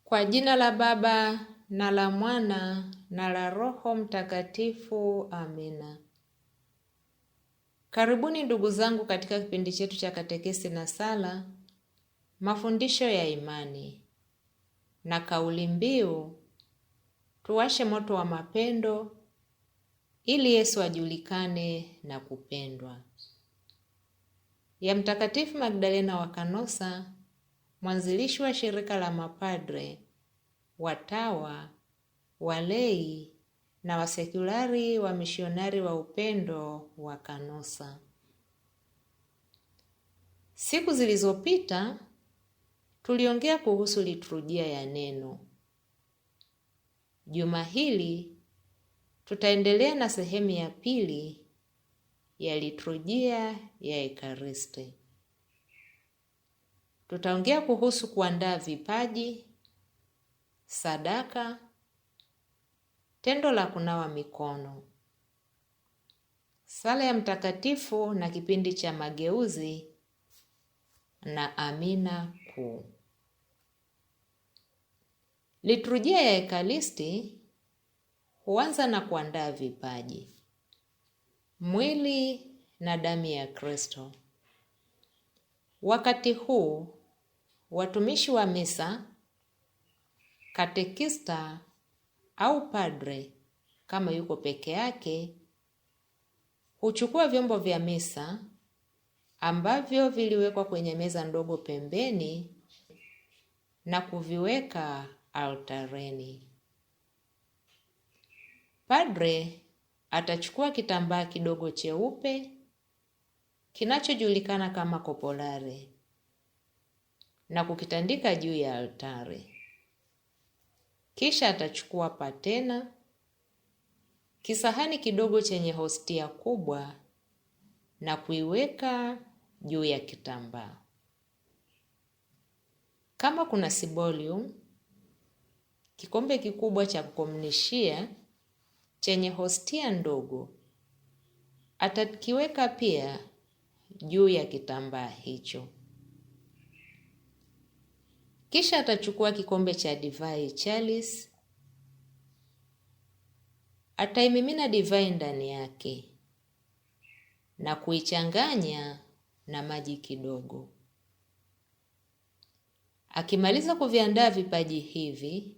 Kwa jina la Baba na la Mwana na la Roho Mtakatifu. Amina. Karibuni ndugu zangu katika kipindi chetu cha katekesi na sala, mafundisho ya imani, na kauli mbiu tuwashe moto wa mapendo ili Yesu ajulikane na kupendwa, ya Mtakatifu Magdalena wa Kanosa, mwanzilishi wa shirika la mapadre, watawa, walei na wasekulari wa misionari wa upendo wa Kanosa. Siku zilizopita tuliongea kuhusu liturujia ya neno. Juma hili tutaendelea na sehemu ya pili ya liturujia ya Ekaristi. Tutaongea kuhusu kuandaa vipaji, sadaka, tendo la kunawa mikono, sala ya mtakatifu na kipindi cha mageuzi na amina kuu. Liturujia ya Ekaristi huanza na kuandaa vipaji, mwili na damu ya Kristo. Wakati huu watumishi wa misa, katekista au padre kama yuko peke yake, huchukua vyombo vya misa ambavyo viliwekwa kwenye meza ndogo pembeni na kuviweka altareni. Padre atachukua kitambaa kidogo cheupe kinachojulikana kama kopolare na kukitandika juu ya altare. Kisha atachukua patena, kisahani kidogo chenye hostia kubwa, na kuiweka juu ya kitambaa. Kama kuna sibolium, kikombe kikubwa cha kukomunishia chenye hostia ndogo, atakiweka pia juu ya kitambaa hicho. Kisha atachukua kikombe cha divai chalice, ataimimina divai ndani yake na kuichanganya na maji kidogo. Akimaliza kuviandaa vipaji hivi,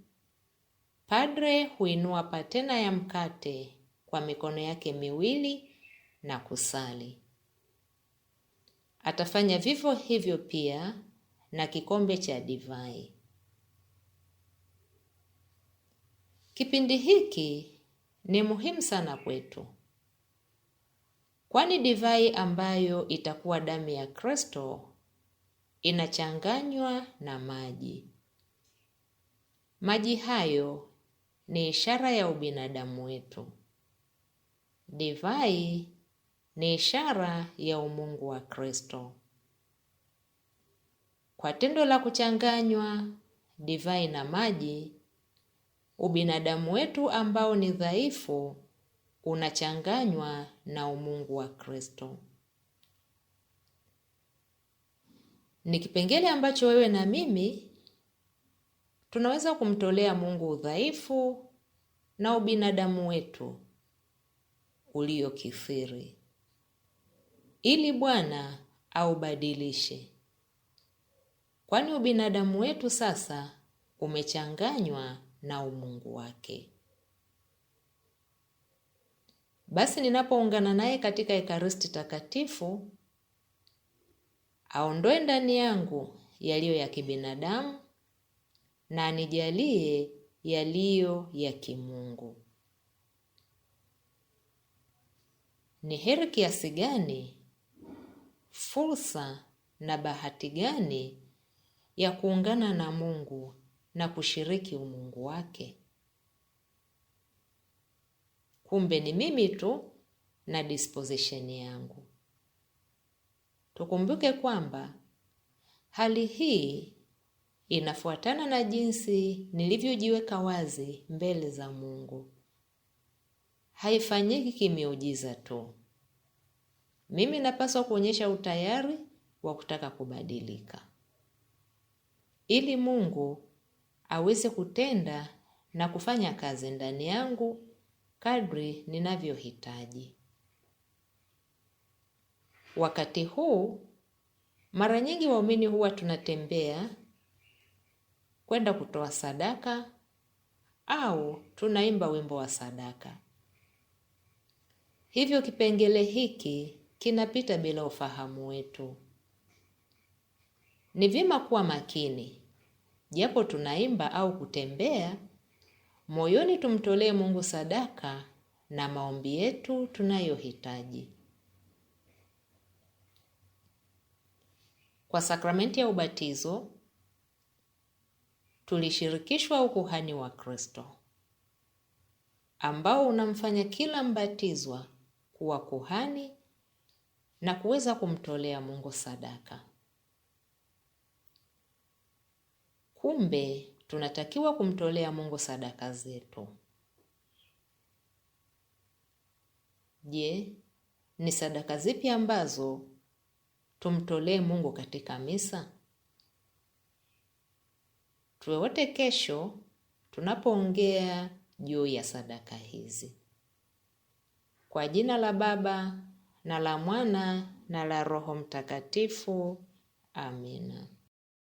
padre huinua patena ya mkate kwa mikono yake miwili na kusali. Atafanya vivyo hivyo pia na kikombe cha divai. Kipindi hiki ni muhimu sana kwetu, kwani divai ambayo itakuwa damu ya Kristo inachanganywa na maji. Maji hayo ni ishara ya ubinadamu wetu. Divai ni ishara ya umungu wa Kristo. Kwa tendo la kuchanganywa divai na maji, ubinadamu wetu ambao ni dhaifu unachanganywa na umungu wa Kristo. Ni kipengele ambacho wewe na mimi tunaweza kumtolea Mungu udhaifu na ubinadamu wetu uliokithiri, ili Bwana aubadilishe, kwani ubinadamu wetu sasa umechanganywa na umungu wake. Basi ninapoungana naye katika Ekaristi takatifu, aondoe ndani yangu yaliyo ya kibinadamu na anijalie yaliyo ya kimungu. Ni heri kiasi gani, fursa na bahati gani ya kuungana na Mungu na kushiriki umungu wake. Kumbe ni mimi tu na disposition yangu. Tukumbuke kwamba hali hii inafuatana na jinsi nilivyojiweka wazi mbele za Mungu. Haifanyiki kimiujiza tu. Mimi napaswa kuonyesha utayari wa kutaka kubadilika, ili Mungu aweze kutenda na kufanya kazi ndani yangu kadri ninavyohitaji. Wakati huu, mara nyingi waumini huwa tunatembea kwenda kutoa sadaka au tunaimba wimbo wa sadaka. Hivyo kipengele hiki kinapita bila ufahamu wetu. Ni vyema kuwa makini. Japo tunaimba au kutembea, moyoni tumtolee Mungu sadaka na maombi yetu tunayohitaji. Kwa sakramenti ya ubatizo, tulishirikishwa ukuhani wa Kristo, ambao unamfanya kila mbatizwa kuwa kuhani na kuweza kumtolea Mungu sadaka. Kumbe, tunatakiwa kumtolea Mungu sadaka zetu. Je, ni sadaka zipi ambazo tumtolee Mungu katika misa? Tuwe wote kesho tunapoongea juu ya sadaka hizi. Kwa jina la Baba na la Mwana na la Roho Mtakatifu. Amina.